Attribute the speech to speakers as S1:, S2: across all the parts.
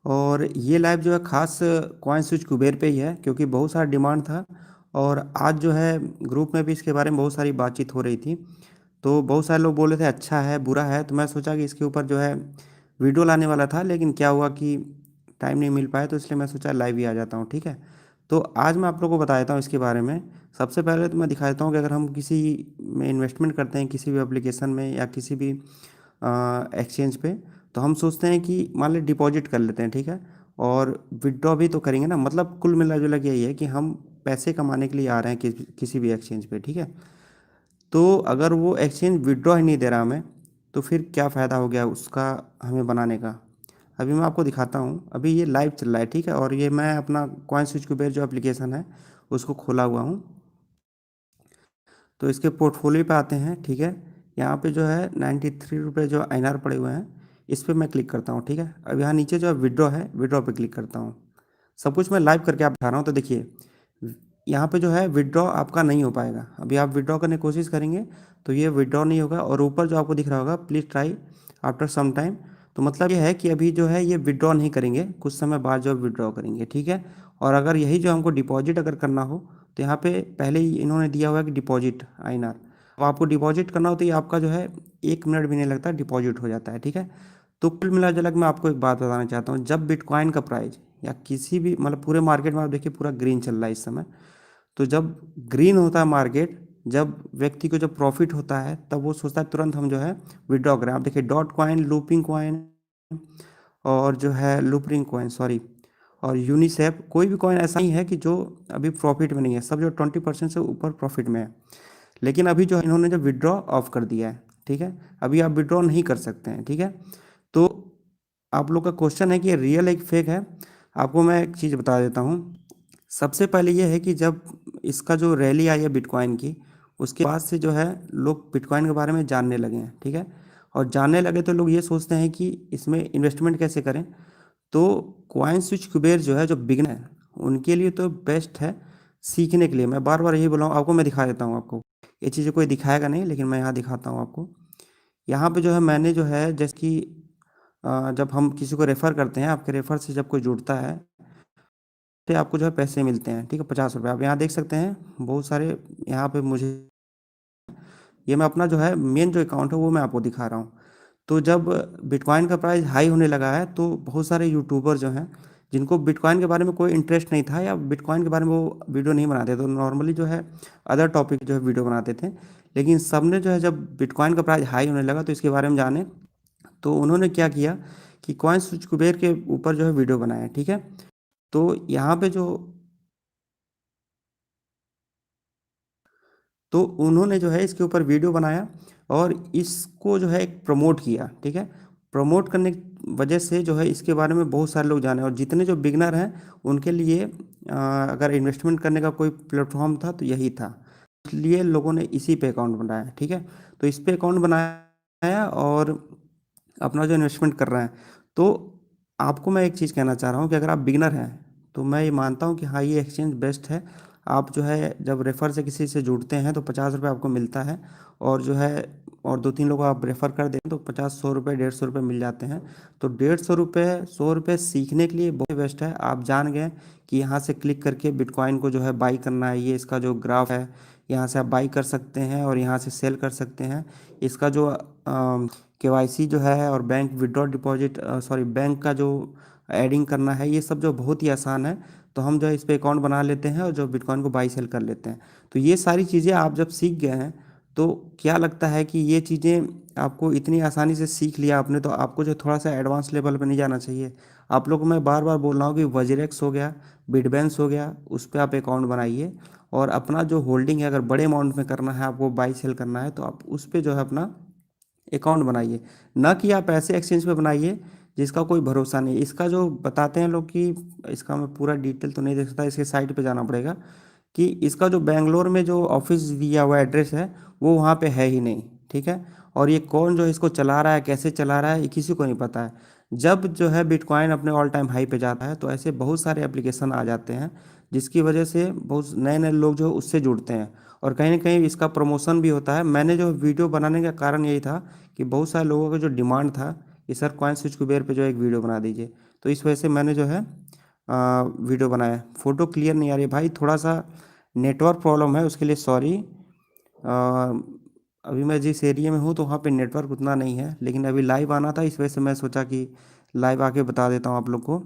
S1: और ये लाइव जो है खास कॉइन स्विच कुबेर पे ही है, क्योंकि बहुत सारा डिमांड था। और आज जो है ग्रुप में भी इसके बारे में बहुत सारी बातचीत हो रही थी। तो बहुत सारे लोग बोल रहे थे अच्छा है बुरा है, तो मैं सोचा कि इसके ऊपर जो है वीडियो लाने वाला था, लेकिन क्या हुआ कि टाइम नहीं मिल पाया, तो इसलिए मैं सोचा लाइव ही आ जाता हूँ। ठीक है, तो आज मैं आप लोगों को बता देता हूँ इसके बारे में। सबसे पहले तो मैं दिखा देता हूँ कि अगर हम किसी में इन्वेस्टमेंट करते हैं, किसी भी एप्लीकेशन में या किसी भी एक्सचेंज पे, तो हम सोचते हैं कि मान ली डिपॉजिट कर लेते हैं, ठीक है, और विड्रॉ भी तो करेंगे ना। मतलब कुल मिला जुला के यही है कि हम पैसे कमाने के लिए आ रहे हैं किसी भी एक्सचेंज पे, ठीक है। तो अगर वो एक्सचेंज विड्रॉ ही नहीं दे रहा हमें, तो फिर क्या फ़ायदा हो गया उसका हमें बनाने का। अभी मैं आपको दिखाता हूँ, अभी ये लाइव चल रहा है, ठीक है, और ये मैं अपना कॉइन स्विच कुबेर जो एप्लीकेशन है उसको खोला हुआ हूँ। तो इसके पोर्टफोलियो पे आते हैं, ठीक है। यहाँ पे जो है 93 रुपये जो INR पड़े हुए हैं, इस पर मैं क्लिक करता हूँ, ठीक है। अब यहाँ नीचे जो है विड्रॉ है, विड्रॉ पे क्लिक करता हूँ। सब कुछ मैं लाइव करके आप दिखा रहा हूँ। तो देखिए यहाँ पे जो है विड्रॉ आपका नहीं हो पाएगा। अभी आप विड्रॉ करने की कोशिश करेंगे तो ये विड्रॉ नहीं होगा, और ऊपर जो आपको दिख रहा होगा please try after some time, तो मतलब ये है कि अभी जो है ये विड्रॉ नहीं करेंगे, कुछ समय बाद जो विड्रॉ करेंगे, ठीक है। और अगर यही जो हमको डिपॉजिट अगर करना हो, तो यहाँ पे पहले ही इन्होंने दिया हुआ है कि डिपॉजिट INR। अब आपको डिपॉजिट करना हो तो ये आपका जो है 1 मिनट भी नहीं लगता, डिपॉजिट हो जाता है, ठीक है। तो कुल मिला जुला के मैं आपको एक बात बताना चाहता हूँ, जब बिटकॉइन का प्राइस या किसी भी मतलब पूरे मार्केट में आप देखिए पूरा ग्रीन चल रहा है इस समय। तो जब ग्रीन होता है मार्केट, जब व्यक्ति को जब प्रॉफिट होता है, तब वो सोचता है तुरंत हम जो है विड्रॉ करें। आप देखिए डॉट कॉइन, लूपिंग कॉइन, और जो है लूपरिंग कॉइन, सॉरी, और यूनिसेफ, कोई भी कॉइन ऐसा नहीं है कि जो अभी प्रॉफिट में नहीं है, सब जो 20% से ऊपर प्रॉफिट में है। लेकिन अभी जो इन्होंने जो विड्रॉ ऑफ कर दिया है, ठीक है, अभी आप विड्रॉ नहीं कर सकते हैं, ठीक है। तो आप लोग का क्वेश्चन है कि ये रियल है कि फेक है। आपको मैं एक चीज़ बता देता हूँ। सबसे पहले ये है कि जब इसका जो रैली आई है बिटकॉइन की, उसके बाद से जो है लोग बिटकॉइन के बारे में जानने लगे हैं, ठीक है। और जानने लगे तो लोग ये सोचते हैं कि इसमें इन्वेस्टमेंट कैसे करें। तो कॉइन स्विच कुबेर जो है, जो बिगनर है उनके लिए तो बेस्ट है सीखने के लिए। मैं बार बार यही बोला हूँ आपको, मैं दिखा देता हूँ आपको। ये चीज़ें कोई दिखाएगा नहीं, लेकिन मैं यहाँ दिखाता हूँ आपको। यहाँ पे जो है मैंने जो है जैसे कि जब हम किसी को रेफ़र करते हैं, आपके रेफ़र से जब कोई जुड़ता है तो आपको जो है पैसे मिलते हैं, ठीक है, 50 रुपये। आप यहाँ देख सकते हैं बहुत सारे। यहाँ पे मुझे ये मैं अपना जो है मेन जो अकाउंट है वो मैं आपको दिखा रहा हूँ। तो जब बिटकॉइन का प्राइस हाई होने लगा है, तो बहुत सारे यूट्यूबर जो हैं जिनको बिटकॉइन के बारे में कोई इंटरेस्ट नहीं था, या बिटकॉइन के बारे में वो वीडियो नहीं बनाते, तो नॉर्मली जो है अदर टॉपिक जो है वीडियो बनाते थे। लेकिन सबने जो है जब बिटकॉइन का प्राइस हाई होने लगा तो इसके बारे में जाने, तो उन्होंने क्या किया कि कॉइन स्विच कुबेर के ऊपर जो है वीडियो बनाया, ठीक है। तो यहाँ पे जो तो उन्होंने जो है इसके ऊपर वीडियो बनाया और इसको जो है एक प्रमोट किया, ठीक है। प्रमोट करने की वजह से जो है इसके बारे में बहुत सारे लोग जाने, और जितने जो बिगनर हैं उनके लिए अगर इन्वेस्टमेंट करने का कोई प्लेटफॉर्म था तो यही था। इसलिए लोगों ने इसी पे अकाउंट बनाया, ठीक है। तो इस पे अकाउंट बनाया और अपना जो इन्वेस्टमेंट कर रहे हैं। तो आपको मैं एक चीज़ कहना चाह रहा हूँ कि अगर आप बिगनर हैं, तो मैं ये मानता हूँ कि हाँ ये एक्सचेंज बेस्ट है। आप जो है जब रेफ़र से किसी से जुड़ते हैं तो 50 रुपये आपको मिलता है, और जो है और 2-3 लोग आप रेफ़र कर दें तो 50, 100 रुपये, 150 रुपये मिल जाते हैं। तो 150 रुपये, 100 रुपये सीखने के लिए बहुत बेस्ट है। आप जान गए कि यहाँ से क्लिक करके बिटकॉइन को जो है बाई करना है, ये इसका जो ग्राफ है, यहाँ से आप बाई कर सकते हैं और यहाँ से सेल कर सकते हैं। इसका जो KYC जो है, और bank withdraw deposit, sorry, bank का जो एडिंग करना है, ये सब जो बहुत ही आसान है। तो हम जो है इस पे अकाउंट बना लेते हैं और जो बिटकॉइन को बाई सेल कर लेते हैं। तो ये सारी चीज़ें आप जब सीख गए हैं, तो क्या लगता है कि ये चीज़ें आपको इतनी आसानी से सीख लिया आपने, तो आपको जो थोड़ा सा एडवांस लेवल पे नहीं जाना चाहिए। आप लोग को मैं बार बार बोल रहा हूँ कि वज्रेक्स हो गया, बिटबैंस हो गया, उस पर आप अकाउंट बनाइए, और अपना जो होल्डिंग है अगर बड़े अमाउंट में करना है, आपको बाई सेल करना है, तो आप उस पर जो है अपना अकाउंट बनाइए। ना कि आप ऐसे एक्सचेंज पे बनाइए जिसका कोई भरोसा नहीं। इसका जो बताते हैं लोग कि इसका मैं पूरा डिटेल तो नहीं देख सकता, इसके साइट पे जाना पड़ेगा, कि इसका जो बेंगलोर में जो ऑफिस दिया हुआ एड्रेस है वो वहाँ पे है ही नहीं, ठीक है। और ये कौन जो इसको चला रहा है, कैसे चला रहा है, ये किसी को नहीं पता है। जब जो है बिटकॉइन अपने ऑल टाइम हाई पे जाता है, तो ऐसे बहुत सारे एप्लीकेशन आ जाते हैं, जिसकी वजह से बहुत नए नए लोग जो है उससे जुड़ते हैं, और कहीं ना कहीं इसका प्रमोशन भी होता है। मैंने जो वीडियो बनाने का कारण यही था कि बहुत सारे लोगों का जो डिमांड था कि सर कॉइन स्विच कुबेर पे जो एक वीडियो बना दीजिए। तो इस वजह से मैंने जो है वीडियो बनाया। फ़ोटो क्लियर नहीं आ रही है भाई, थोड़ा सा नेटवर्क प्रॉब्लम है, उसके लिए सॉरी। अभी मैं जिस एरिया में हूँ तो वहाँ पे नेटवर्क उतना नहीं है, लेकिन अभी लाइव आना था, इस वजह से मैं सोचा कि लाइव आके बता देता हूँ आप लोग को।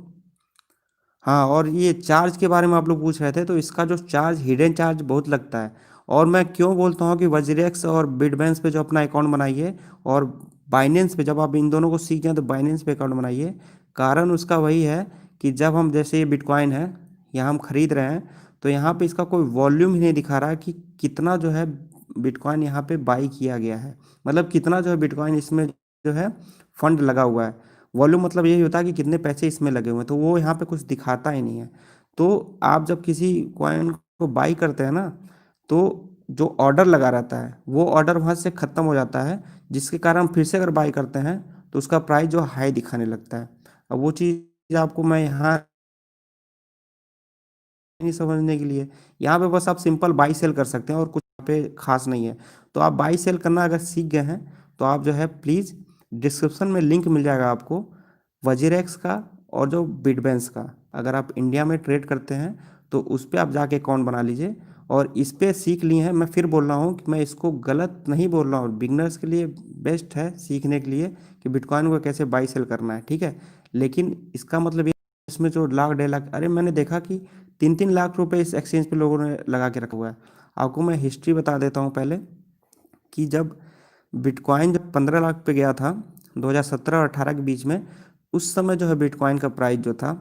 S1: हाँ, और ये चार्ज के बारे में आप लोग पूछ रहे थे, तो इसका जो चार्ज हिडन चार्ज बहुत लगता है। और मैं क्यों बोलता हूँ कि वज्रेक्स और बिटबैंस पे जो अपना अकाउंट बनाइए, और बाइनेंस पे, जब आप इन दोनों को सीख जाएं तो बाइनेंस पे अकाउंट बनाइए। कारण उसका वही है कि जब हम, जैसे ये बिटकॉइन है, यहाँ हम खरीद रहे हैं, तो यहाँ पे इसका कोई वॉल्यूम ही नहीं दिखा रहा कि कितना जो है बिटकॉइन यहाँ पे बाई किया गया है, मतलब कितना जो है बिटकॉइन इसमें जो है फंड लगा हुआ है। वॉल्यूम मतलब यही होता है कि कितने पैसे इसमें लगे हुए हैं, तो वो यहाँ पे कुछ दिखाता ही नहीं है। तो आप जब किसी कॉइन को बाई करते हैं ना, तो जो ऑर्डर लगा रहता है वो ऑर्डर वहाँ से ख़त्म हो जाता है, जिसके कारण फिर से अगर बाई करते हैं तो उसका प्राइस जो हाई दिखाने लगता है। अब वो चीज़ आपको मैं यहाँ नहीं समझने के लिए, यहाँ पे बस आप सिंपल बाई सेल कर सकते हैं और कुछ यहाँ पे खास नहीं है। तो आप बाई सेल करना अगर सीख गए हैं तो आप जो है प्लीज़, डिस्क्रिप्शन में लिंक मिल जाएगा आपको वजीरेक्स का और जो बिटबैंस का। अगर आप इंडिया में ट्रेड करते हैं तो उस पर आप जाके अकाउंट बना लीजिए, और इस पे सीख लिए हैं। मैं फिर बोल रहा हूँ कि मैं इसको गलत नहीं बोल रहा हूँ, बिगनर्स के लिए बेस्ट है सीखने के लिए कि बिटकॉइन को कैसे बाई सेल करना है, ठीक है। लेकिन इसका मतलब ये, इसमें जो लाख 1.5 लाख, अरे मैंने देखा कि 3-3 लाख रुपए इस एक्सचेंज पे लोगों ने लगा के रखा हुआ है। आपको मैं हिस्ट्री बता देता हूँ पहले, कि जब बिटकॉइन जब 15 लाख पे गया था 2017 और 18 के बीच में, उस समय जो है बिटकॉइन का प्राइस जो था,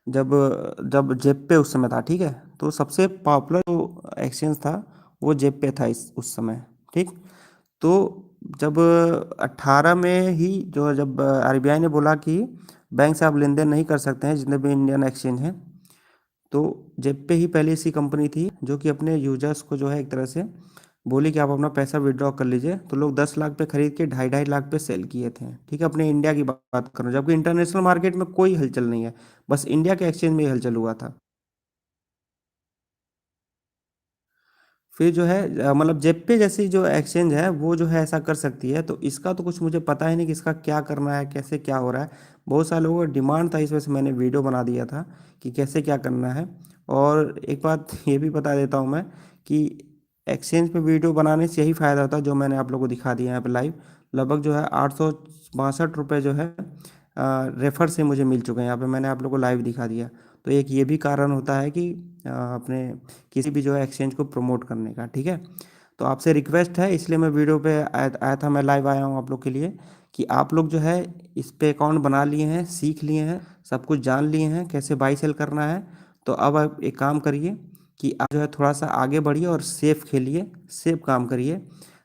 S1: जब जब जेप पे उस समय था, ठीक है। तो सबसे पॉपुलर जो एक्सचेंज था वो जेप पे था इस उस समय, ठीक। तो जब 18 में ही जो, जब आरबीआई ने बोला कि बैंक से आप लेन देन नहीं कर सकते हैं जितने भी इंडियन एक्सचेंज हैं, तो जेपे ही पहले ऐसी कंपनी थी जो कि अपने यूजर्स को जो है एक तरह से बोली कि आप अपना पैसा विड्रॉ कर लीजिए। तो लोग 10 लाख पे खरीद के 2.5-2.5 लाख पे सेल किए थे, ठीक है। अपने इंडिया की बात कर रहा हूँ, जबकि इंटरनेशनल मार्केट में कोई हलचल नहीं है, बस इंडिया के एक्सचेंज में ही हलचल हुआ था। फिर जो है मतलब जेपे जैसी जो एक्सचेंज है वो जो है ऐसा कर सकती है, तो इसका तो कुछ मुझे पता ही नहीं कि इसका क्या करना है, कैसे क्या हो रहा है। बहुत सारे लोगों का डिमांड था, इस वजह से मैंने वीडियो बना दिया था कि कैसे क्या करना है। और एक बात ये भी बता देता हूँ मैं कि एक्सचेंज पे वीडियो बनाने से यही फ़ायदा होता है जो मैंने आप लोगों को दिखा दिया यहाँ पे लाइव। लगभग जो है 862 रुपये जो है रेफर से मुझे मिल चुके हैं, यहाँ पे मैंने आप लोगों को लाइव दिखा दिया। तो एक ये भी कारण होता है कि अपने किसी भी जो है एक्सचेंज को प्रमोट करने का, ठीक है। तो आपसे रिक्वेस्ट है, इसलिए मैं वीडियो पे आया था, मैं लाइव आया हूँ आप लोग के लिए, कि आप लोग जो है इस पे अकाउंट बना लिए हैं, सीख लिए हैं, सब कुछ जान लिए हैं कैसे बाई सेल करना है। तो अब आप एक काम करिए कि आप जो है थोड़ा सा आगे बढ़िए और सेफ खेलिए, सेफ काम करिए।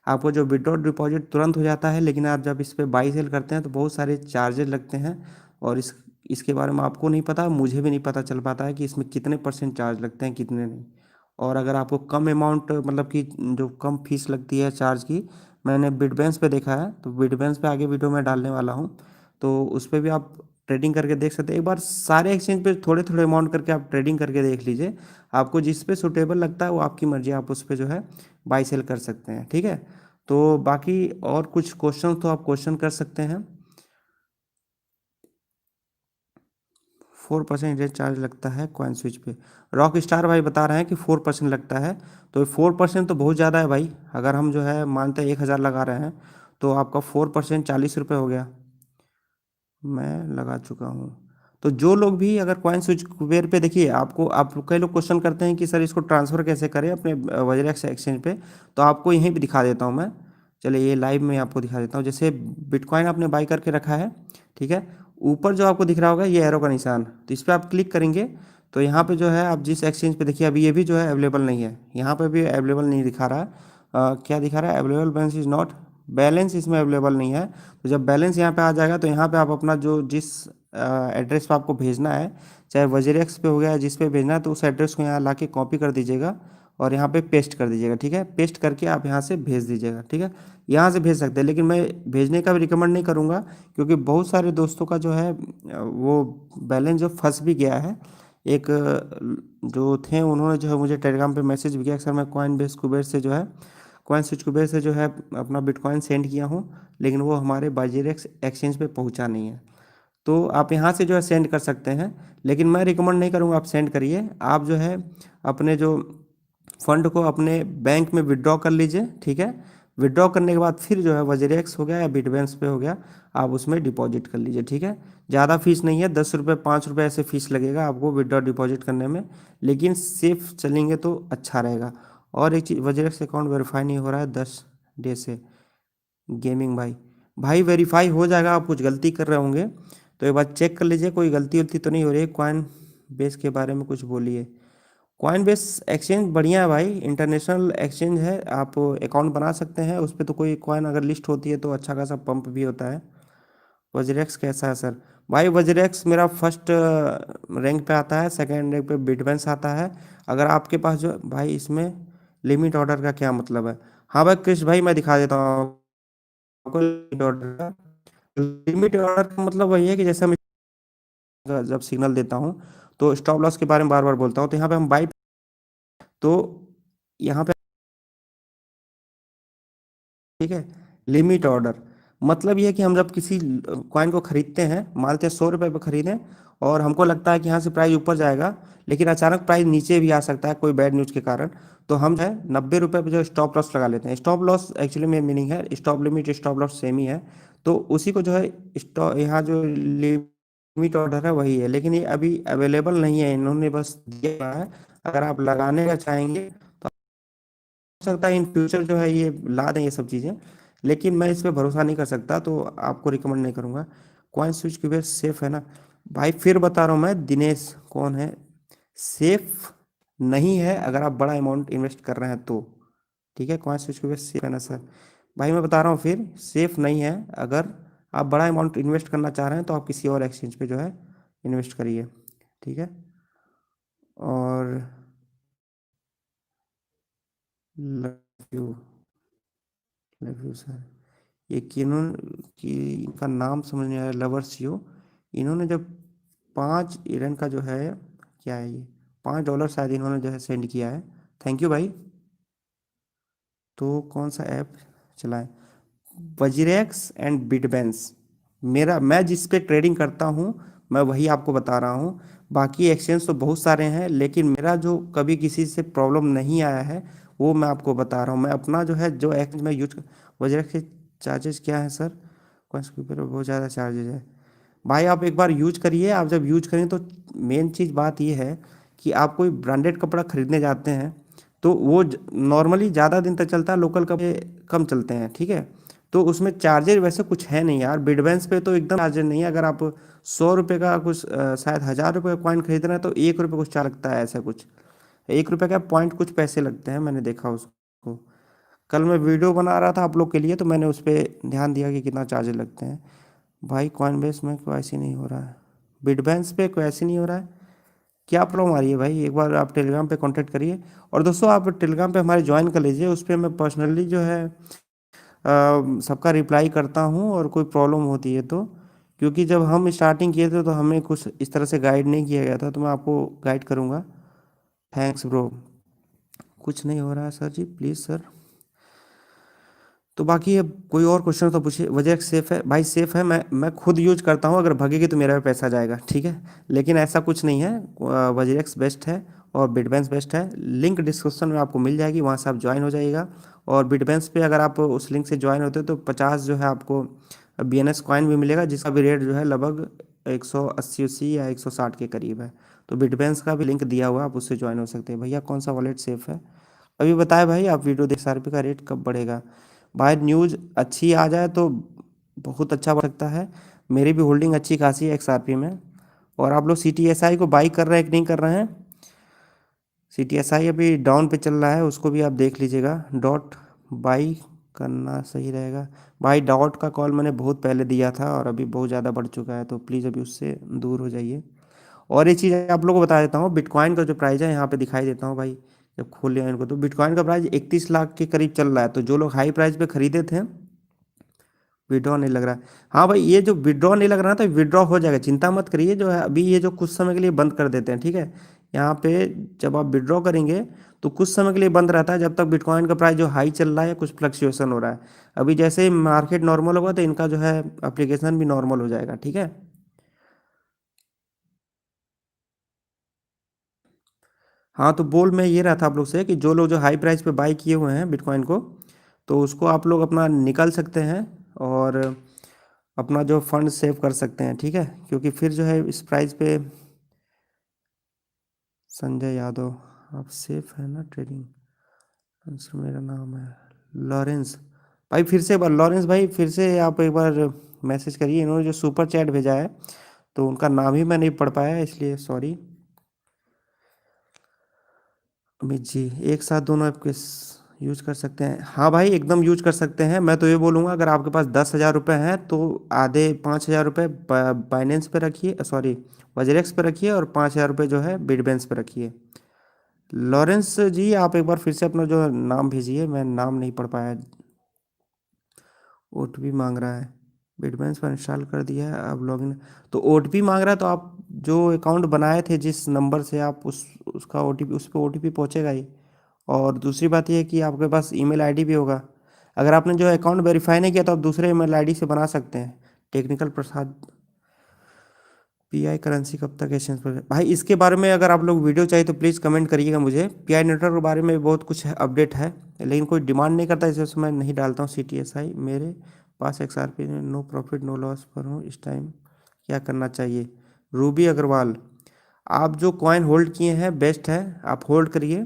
S1: आपको जो विड्रॉ डिपॉजिट तुरंत हो जाता है, लेकिन आप जब इस पे बाई सेल करते हैं तो बहुत सारे चार्जेस लगते हैं, और इसके बारे में आपको नहीं पता, मुझे भी नहीं पता चल पाता है कि इसमें कितने परसेंट चार्ज लगते हैं कितने नहीं। और अगर आपको कम अमाउंट, मतलब कि जो कम फीस लगती है चार्ज की, मैंने बिटबैंस पे देखा है, तो बिटबैंस पे आगे वीडियो में डालने वाला हूँ, तो उस पर भी आप ट्रेडिंग करके देख सकते हैं। एक बार सारे एक्सचेंज पे थोड़े थोड़े अमाउंट करके आप ट्रेडिंग करके देख लीजिए, आपको जिस पे सुटेबल लगता है वो आपकी मर्जी, आप उस पर जो है बाई सेल कर सकते हैं, ठीक है। तो बाकी और कुछ क्वेश्चन तो आप क्वेश्चन कर सकते हैं। 4% रेट चार्ज लगता है कॉइन स्विच पे, रॉक स्टार भाई बता रहे हैं कि 4% लगता है। तो 4% तो बहुत ज़्यादा है भाई। अगर हम जो है मानते हैं 1,000 लगा रहे हैं, तो आपका 4% 40 रुपये हो गया। मैं लगा चुका हूँ। तो जो लोग भी अगर कॉइन स्विच कुबेर पे, देखिए आपको, आप कई लोग क्वेश्चन करते हैं कि सर इसको ट्रांसफ़र कैसे करें अपने वज्रेक्स एक्सचेंज पे, तो आपको यहीं पे दिखा देता हूँ मैं। चलिए ये लाइव में आपको दिखा देता हूँ। जैसे बिटकॉइन आपने बाई करके रखा है, ठीक है। ऊपर जो आपको दिख रहा होगा ये एरो का निशान, तो इस पर आप क्लिक करेंगे, तो यहाँ पे जो है आप जिस एक्सचेंज पे, देखिए अभी ये भी जो है अवेलेबल नहीं है, यहाँ पे भी अवेलेबल नहीं दिखा रहा है। क्या दिखा रहा है, available balance is not, balance इसमें अवेलेबल नहीं है। तो जब बैलेंस यहाँ पे आ जाएगा तो यहाँ पे आप अपना जो जिस एड्रेस पे आपको भेजना है, चाहे वजीरेक्स पे हो गया जिस पे भेजना है, तो उस एड्रेस को यहाँ ला के कॉपी कर दीजिएगा और यहाँ पे पेस्ट कर दीजिएगा, ठीक है। पेस्ट करके आप यहाँ से भेज दीजिएगा, ठीक है। यहाँ से भेज सकते हैं, लेकिन मैं भेजने का भी रिकमेंड नहीं करूँगा, क्योंकि बहुत सारे दोस्तों का जो है वो बैलेंस जो फंस भी गया है। एक जो थे उन्होंने जो है मुझे टेलीग्राम पे मैसेज भी किया कि सर मैं कॉइन बेस कुबेर से जो है, कॉइन स्विच कुबेर से जो है अपना बिटकॉइन सेंड किया हूँ, लेकिन वो हमारे बाइजेरेक्स एक्सचेंज पे पहुँचा नहीं है। तो आप यहाँ से जो है सेंड कर सकते हैं, लेकिन मैं रिकमेंड नहीं करूँगा आप सेंड करिए। आप जो है अपने जो फंड को अपने बैंक में विड्रॉ कर लीजिए, ठीक है। विड्रॉ करने के बाद फिर जो है वजरेक्स हो गया या बिटवेंस पे हो गया, आप उसमें डिपॉजिट कर लीजिए, ठीक है। ज़्यादा फीस नहीं है, 10 रुपये 5 रुपये ऐसे फीस लगेगा आपको विड्रॉ डिपॉजिट करने में, लेकिन सेफ चलेंगे तो अच्छा रहेगा। और एक चीज़, वजरेक्स अकाउंट वेरीफाई नहीं हो रहा है 10 डे से। गेमिंग भाई, भाई वेरीफाई हो जाएगा, आप कुछ गलती कर रहे होंगे तो एक बार चेक कर लीजिए, कोई गलती वलती तो नहीं हो रही है। कॉइन बेस के बारे में कुछ बोलिए। कॉइन बेस एक्सचेंज बढ़िया है भाई, इंटरनेशनल एक्सचेंज है, आप अकाउंट बना सकते हैं उस पर। तो कोई कॉइन अगर लिस्ट होती है तो अच्छा खासा पंप भी होता है। वजरेक्स कैसा है सर? भाई वजरेक्स मेरा फर्स्ट रैंक पे आता है, सेकंड रैंक पे बिटवेंस आता है। अगर आपके पास जो भाई इसमें लिमिट ऑर्डर का क्या मतलब है? हाँ भाई कृष्ण भाई, मैं दिखा देता हूँ आपको लिमिट ऑर्डर का। लिमिट ऑर्डर का मतलब वही है कि जैसे हम जब सिग्नल देता हूँ तो स्टॉप लॉस के बारे में बार बार बोलता हूँ, तो यहाँ पे हम बाई, तो यहाँ पे ठीक है। लिमिट ऑर्डर मतलब ये है कि हम जब किसी कॉइन को खरीदते हैं, मानते हैं 100 रुपये पे खरीदें, और हमको लगता है कि यहाँ से प्राइस ऊपर जाएगा, लेकिन अचानक प्राइस नीचे भी आ सकता है कोई बैड न्यूज़ के कारण, तो हम जो है 90 रुपये पे जो स्टॉप लॉस लगा लेते हैं। स्टॉप लॉस एक्चुअली में मीनिंग है stop limit, stop loss same ही है। तो उसी को जो है स्टॉप, यहाँ जो लिमिट ऑर्डर है वही है, लेकिन ये अभी अवेलेबल नहीं है, इन्होंने बस दिया है। अगर आप लगाने का चाहेंगे तो हो सकता है इन फ्यूचर जो है ये ला दें ये सब चीज़ें, लेकिन मैं इस पे भरोसा नहीं कर सकता, तो आपको रिकमेंड नहीं करूँगा। कॉइन स्विच की बेस सेफ है ना? भाई फिर बता रहा हूँ मैं, दिनेश कौन है, सेफ नहीं है अगर आप बड़ा अमाउंट इन्वेस्ट कर रहे हैं तो, ठीक है। कॉइन स्विच की बेस सेफ है ना सर? भाई मैं बता रहा हूँ फिर, सेफ नहीं है। अगर आप बड़ा अमाउंट इन्वेस्ट करना चाह रहे हैं तो आप किसी और एक्सचेंज पे जो है इन्वेस्ट करिए, ठीक है। और love you, love you sir. ये किन्हों कि इनका नाम समझ नहीं आया, लवर्स यू। इन्होंने जब 5 ईरन का जो है, क्या है ये, $5 शायद इन्होंने जो है सेंड किया है। थैंक यू भाई। तो कौन सा ऐप चलाएं? वजीरेक्स एंड बिटबेंस, मेरा मैं जिस पे ट्रेडिंग करता हूँ मैं वही आपको बता रहा हूँ। बाकी एक्सचेंज तो बहुत सारे हैं, लेकिन मेरा जो कभी किसी से प्रॉब्लम नहीं आया है वो मैं आपको बता रहा हूँ। मैं अपना जो है जो एक्सचेंज में यूज, वजीरेक्स के चार्जेस क्या है सर? कौन से ऊपर बहुत ज़्यादा चार्जेस है? भाई आप एक बार यूज करिए, आप जब यूज करें तो मेन चीज़ बात ये है कि आप कोई ब्रांडेड कपड़ा खरीदने जाते हैं तो वो नॉर्मली ज़्यादा दिन तक चलता है, लोकल कपड़े कम चलते हैं, ठीक है। तो उसमें चार्जर वैसे कुछ है नहीं यार, बिडवेंस पे तो एकदम चार्जर नहीं है। अगर आप 100 रुपये का कुछ शायद 1000 रुपये का कॉइन खरीद रहे हैं तो 1 रुपये कुछ चार्ज लगता है, ऐसा कुछ 1 रुपये का पॉइंट कुछ पैसे लगते हैं, मैंने देखा उसको। कल मैं वीडियो बना रहा था आप लोग के लिए तो मैंने उस पर ध्यान दिया कि कितना चार्जेस लगते हैं। भाई कॉइन बेस में क्वाइसी नहीं हो रहा है, बिटबैंस पे क्वाइसी नहीं हो रहा है, क्या प्रॉब्लम आ रही है भाई? एक बार आप टेलीग्राम पे कांटेक्ट करिए। और दोस्तों आप टेलीग्राम पे हमारे ज्वाइन कर लीजिए, उस पर मैं पर्सनली जो है सबका रिप्लाई करता हूँ, और कोई प्रॉब्लम होती है तो, क्योंकि जब हम स्टार्टिंग किए थे तो हमें कुछ इस तरह से गाइड नहीं किया गया था, तो मैं आपको गाइड करूँगा। Thanks bro. कुछ नहीं हो रहा है सर जी, प्लीज़ सर। तो बाकी अब कोई और क्वेश्चन तो पूछिए। वजह सेफ है भाई, सेफ है, मैं खुद यूज करता हूँ, अगर भगेगी तो मेरा भी पैसा जाएगा, ठीक है। लेकिन ऐसा कुछ नहीं है, वजीरेक्स बेस्ट है और बिटबैंस बेस्ट है। लिंक डिस्क्रिप्शन में आपको मिल जाएगी, वहाँ से आप ज्वाइन हो जाइएगा। और बिटबैंस पे अगर आप उस लिंक से ज्वाइन होते हो तो 50 जो है आपको BNS कॉइन भी मिलेगा, जिसका भी रेट जो है लगभग 180 या 160 के करीब है। तो बिटबैंस का भी लिंक दिया हुआ है, आप उससे ज्वाइन हो सकते हैं। भैया कौन सा वॉलेट सेफ है? अभी बताए भाई, आप वीडियो देख, SRP का रेट कब बढ़ेगा? भाई न्यूज़ अच्छी आ जाए तो बहुत अच्छा बढ़ सकता है। मेरी भी होल्डिंग अच्छी खासी है XRP में। और आप लोग CTSI को बाई कर रहे हैं कि नहीं कर रहे हैं? CTSI अभी डाउन पे चल रहा है, उसको भी आप देख लीजिएगा। डॉट बाई करना सही रहेगा। भाई डॉट का कॉल मैंने बहुत पहले दिया था और अभी बहुत ज़्यादा बढ़ चुका है, तो प्लीज़ अभी उससे दूर हो जाइए। और एक चीज़ आप लोगों को बता देता हूँ, बिटकॉइन का जो प्राइस है यहाँ पे दिखाई देता हूँ भाई, जब खोल लिया इनको तो बिटकॉइन का प्राइस 31 लाख के करीब चल रहा है। तो जो लोग हाई प्राइस पे खरीदे थे, विड्रॉ नहीं लग रहा है। हाँ भाई, ये जो विड्रॉ नहीं लग रहा था, विड्रॉ हो जाएगा, चिंता मत करिए। जो है अभी ये जो कुछ समय के लिए बंद कर देते हैं, ठीक है। यहाँ पे जब आप विड्रॉ करेंगे तो कुछ समय के लिए बंद रहता है, जब तक बिटकॉइन का प्राइस जो हाई चल रहा है या कुछ फ्लक्चुएशन हो रहा है। अभी जैसे ही मार्केट नॉर्मल होगा तो इनका जो है एप्लीकेशन भी नॉर्मल हो जाएगा, ठीक है। हाँ, तो बोल मैं ये रहा था आप लोग से कि जो लोग जो हाई प्राइस पे बाई किए हुए हैं बिटकॉइन को, तो उसको आप लोग अपना निकाल सकते हैं और अपना जो फंड सेव कर सकते हैं, ठीक है। क्योंकि फिर जो है इस प्राइस पे संजय यादव, आप सेफ है ना ट्रेडिंग? आंसर मेरा नाम है लॉरेंस भाई। फिर से एक बार लॉरेंस भाई, फिर से आप एक बार मैसेज करिए। इन्होंने जो सुपर चैट भेजा है तो उनका नाम ही मैं नहीं पढ़ पाया, इसलिए सॉरी। अमित जी, एक साथ दोनों ऐप के यूज कर सकते हैं? हाँ भाई, एकदम यूज कर सकते हैं। मैं तो ये बोलूँगा, अगर आपके पास 10,000 रुपये हैं तो आधे 5,000 रुपये बाइनेंस पे रखिए, सॉरी वजरेक्स पे रखिए, और 5,000 रुपये जो है बिटबेंस पे रखिए। लॉरेंस जी, आप एक बार फिर से अपना जो नाम भेजिए, मैं नाम नहीं पढ़ पाया। ओटीपी मांग रहा है, बिटबेंस पर इंस्टॉल कर दिया है, अब लॉगिन। तो ओटीपी मांग रहा है, तो आप जो अकाउंट बनाए थे जिस नंबर से, आप उसका ओटीपी, उस पर ओटीपी पहुंचेगा ही। और दूसरी बात यह है कि आपके पास ईमेल आईडी भी होगा। अगर आपने जो अकाउंट वेरीफाई नहीं किया तो आप दूसरे ईमेल आईडी से बना सकते हैं। टेक्निकल प्रसाद, पीआई करेंसी कब तक एक्सचेंज पर? भाई इसके बारे में अगर आप लोग वीडियो चाहिए तो प्लीज़ कमेंट करिएगा मुझे। पीआई नेटवर्क के बारे में बहुत कुछ अपडेट है, लेकिन कोई डिमांड नहीं करता, इस वजह से मैं नहीं डालता हूँ। सीटीएसआई मेरे पास XRP में नो प्रॉफिट नो लॉस पर हूँ इस टाइम, क्या करना चाहिए? रूबी अग्रवाल, आप जो कॉइन होल्ड किए हैं बेस्ट है, आप होल्ड करिए।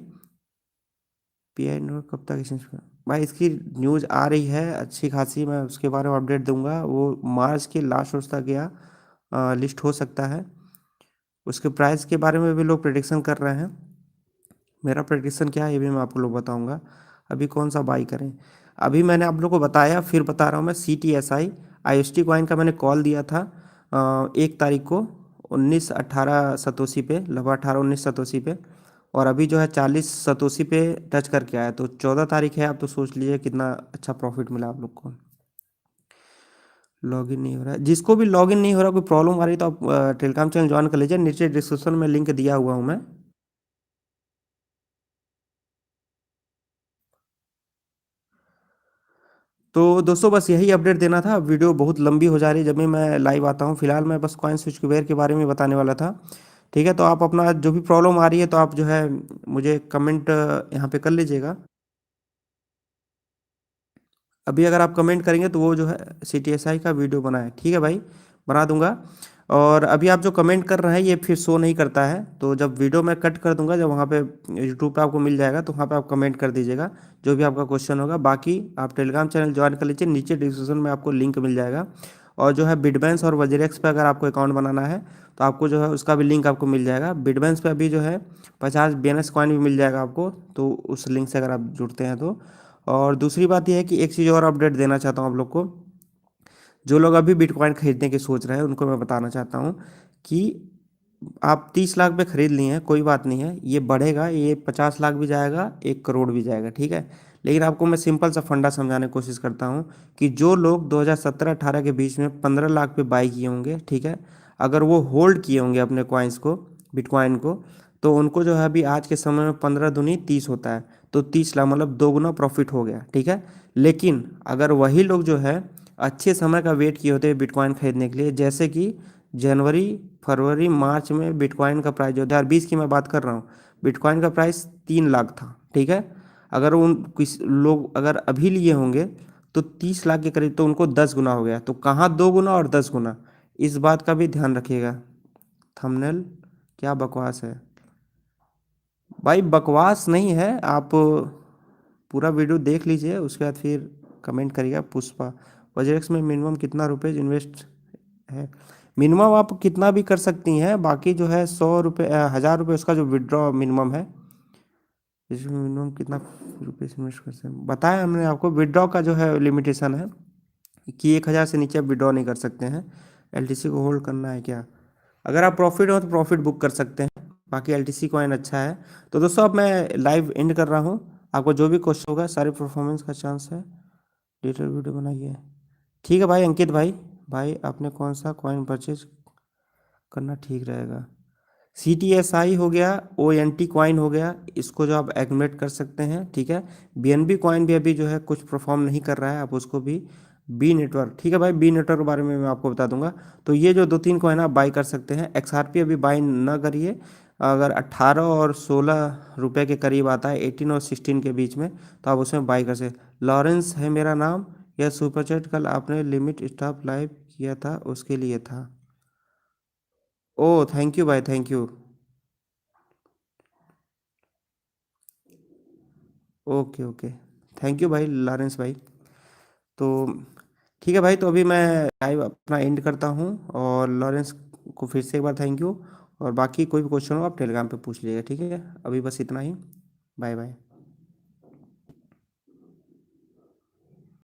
S1: पीआई नेटवर्क कब तक एक्सचेंज पर? भाई इसकी न्यूज़ आ रही है अच्छी खासी, मैं उसके बारे में अपडेट दूंगा। वो मार्च के लास्ट रोज तक गया लिस्ट हो सकता है। उसके प्राइस के बारे में भी लोग प्रेडिक्शन कर रहे हैं। मेरा प्रेडिक्शन क्या है ये भी मैं आपको लोग बताऊंगा। अभी कौन सा बाई करें? अभी मैंने आप लोग को बताया, फिर बता रहा हूँ मैं। CTSI IST कॉइन का मैंने कॉल दिया था 1 तारीख को, 19-18 सतोशी पे, लगभग 18-19 सतोशी पे। और अभी जो है 40 सतोशी पे टच करके आया, तो 14 तारीख है। आप तो सोच लीजिए कितना अच्छा प्रॉफिट मिला आप लोग को। लॉगिन नहीं हो रहा है, जिसको भी लॉगिन नहीं हो रहा, कोई प्रॉब्लम आ रही है, तो आप टेलीग्राम चैनल ज्वाइन कर लीजिए, नीचे डिस्क्रिप्शन में लिंक दिया हुआ हूँ मैं। तो दोस्तों बस यही अपडेट देना था। वीडियो बहुत लंबी हो जा रही है जब भी मैं लाइव आता हूँ। फिलहाल मैं बस कॉइन स्विच वेयर के बारे में बताने वाला था, ठीक है। तो आप अपना जो भी प्रॉब्लम आ रही है तो आप जो है मुझे कमेंट यहाँ पे कर लीजिएगा। अभी अगर आप कमेंट करेंगे तो वो जो है CTSI का वीडियो बनाए, ठीक है भाई, बना दूंगा। और अभी आप जो कमेंट कर रहे हैं ये फिर शो नहीं करता है, तो जब वीडियो मैं कट कर दूंगा, जब वहाँ पे यूट्यूब पे आपको मिल जाएगा, तो वहाँ पे आप कमेंट कर दीजिएगा जो भी आपका क्वेश्चन होगा। बाकी आप टेलीग्राम चैनल ज्वाइन कर लीजिए, नीचे डिस्क्रिप्शन में आपको लिंक मिल जाएगा। और जो है बिटबैंस और वजरेक्स पे अगर आपको अकाउंट बनाना है तो आपको जो है उसका भी लिंक आपको मिल जाएगा। बिटबैंस पे अभी जो है 50 BNS कॉइन भी मिल जाएगा आपको, तो उस लिंक से अगर आप जुड़ते हैं तो। और दूसरी बात यह है कि एक चीज़ और अपडेट देना चाहता हूँ आप लोग को। जो लोग अभी बिटकॉइन खरीदने की सोच रहे हैं उनको मैं बताना चाहता हूँ कि आप 30 लाख पे खरीद लिए हैं, कोई बात नहीं है, ये बढ़ेगा, ये 50 लाख भी जाएगा, 1 करोड़ भी जाएगा, ठीक है। लेकिन आपको मैं सिंपल सा फंडा समझाने की कोशिश करता हूँ कि जो लोग 2017-18 के बीच में 15 लाख पे बाई किए होंगे, ठीक है, अगर वो होल्ड किए होंगे अपने कॉइन्स को, बिटकॉइन को, तो उनको जो है अभी आज के समय में 15 दूनी 30 होता है, तो 30 लाख मतलब 2 गुना प्रॉफिट हो गया, ठीक है। लेकिन अगर वही लोग जो है अच्छे समय का वेट किए होते हैं बिटकॉइन खरीदने के लिए, जैसे कि जनवरी फरवरी मार्च में बिटकॉइन का प्राइस जो 2020 की मैं बात कर रहा हूँ, बिटकॉइन का प्राइस 3 लाख था, ठीक है। अगर उन किस लोग अगर अभी लिए होंगे तो 30 लाख के करीब, तो उनको 10 गुना हो गया। तो कहाँ 2 गुना और 10 गुना, इस बात का भी ध्यान रखिएगा। थंबनेल क्या बकवास है भाई? बकवास नहीं है, आप पूरा वीडियो देख लीजिए, उसके बाद फिर कमेंट करिएगा। पुष्पा, वजरेक्स में मिनिमम कितना रुपए इन्वेस्ट है? मिनिमम आप कितना भी कर सकती हैं, बाकी जो है 100 रुपये 1000 रुपये उसका जो विड्रॉ मिनिमम है। इसमें मिनिमम कितना रुपये इन्वेस्ट कर सकते हैं बताया हमने आपको। विड्रॉ का जो है लिमिटेशन है कि 1,000 से नीचे आप विड्रॉ नहीं कर सकते हैं। LTC को होल्ड करना है क्या? अगर आप प्रॉफिट हो तो प्रॉफिट बुक कर सकते हैं, बाकी LTC कॉइन अच्छा है। तो दोस्तों अब मैं लाइव एंड कर रहा हूँ। आपको जो भी क्वेश्चन होगा सारे परफॉर्मेंस का चांस है, डिटेल वीडियो बनाइए, ठीक है भाई। अंकित भाई, भाई आपने कौन सा कॉइन परचेज करना ठीक रहेगा? CTSI हो गया, ONT कॉइन हो गया, इसको जो आप एक्यूमुलेट कर सकते हैं, ठीक है। BNB कॉइन भी अभी जो है कुछ परफॉर्म नहीं कर रहा है, आप उसको भी। बी नेटवर्क, ठीक है भाई, बी नेटवर्क के बारे में मैं आपको बता दूंगा। तो ये जो 2-3 कॉइन आप बाई कर सकते हैं। XRP अभी बाई ना करिए, अगर 18 और 16 रुपए के करीब आता है, 18 और 16 के बीच में, तो आप उसमें बाई कर सकते। लॉरेंस है मेरा नाम। यह सुपर चैट कल आपने लिमिट स्टॉप लाइव किया था उसके लिए था। ओ थैंक यू भाई, thank you. Okay okay, thank you भाई लॉरेंस भाई। तो ठीक है भाई, तो अभी मैं लाइव अपना एंड करता हूँ, और लॉरेंस को फिर से एक बार थैंक यू। और बाकी कोई भी क्वेश्चन हो आप टेलीग्राम पे पूछ लीजिएगा, ठीक है। अभी बस इतना ही। Bye bye.